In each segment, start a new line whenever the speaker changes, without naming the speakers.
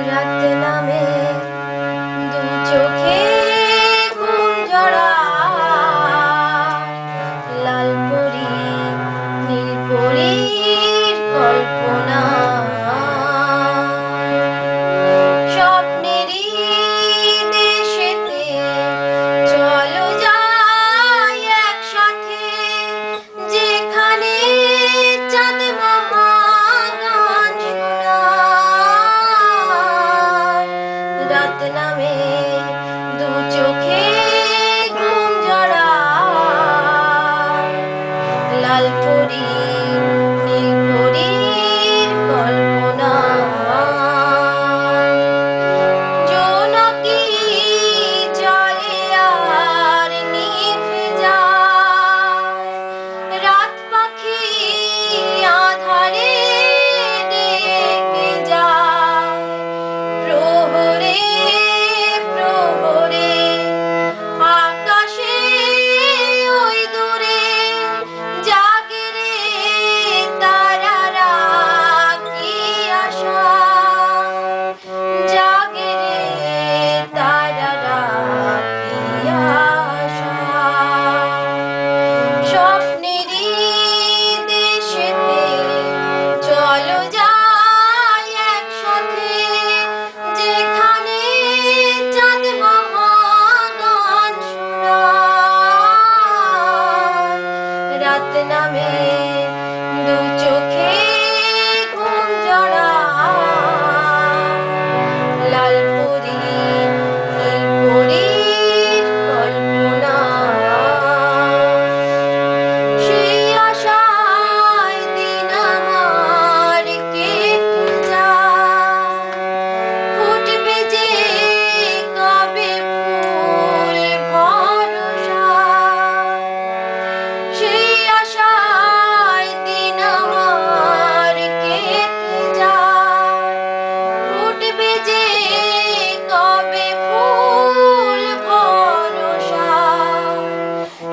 রাত নামে দু চোখে ঘুম ঝরা লাল পরি নীল পরীর কল্পনা স্বপ্নেরই দেশেতে চলো যাই একসাথে যেখানে চাঁদ মামা গান শোনায় রাত নামে দু চোখে ঘুম ঝরা লাল পরি নীল পরীর কল্পনা জোনাকি জলে আর নিভে যায় রাত পাখি আধারে ডেকে যায় প্রহরে প্রহরে আকাশে ওই দূরে জাগে রে তারারা কি আশা জাগে রে তারারা কি আশা স্বপ্নেরই দেশেতে চলো যাই একসাথে যেখানে চাঁদ মামা গান শোনায় রাত নামে দু চোখে ঘুম ঝরা লাল পরি নীল পরীর কল্পনা সেই আশায় দিন আমার কেটে যায় ফুটবে যে কবে ফুল ভরসা সেই আশায় দিন আমার কেটে যায় ফুটবে যে কবে ফুল ভরসা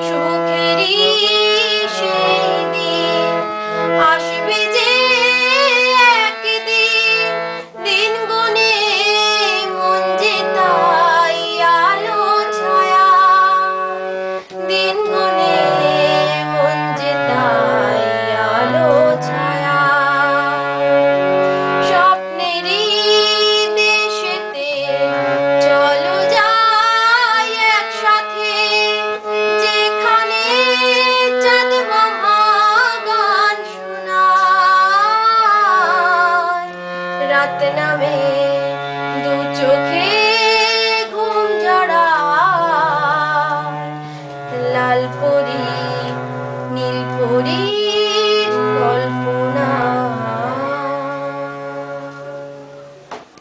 সুখেরই সেই দিন আসবে যে একদিন দিন গুনে মন যে তাই আলো ছায়া দিন গুনে মন যে তাই আলো ছায়া স্বপ্নেরই দেশেতে চলো যাই একসাথে যেখানে চাঁদ মামা গান শোনায় রাত নামে দু চোখে ঘুম ঝরা লাল পরি নীল পরী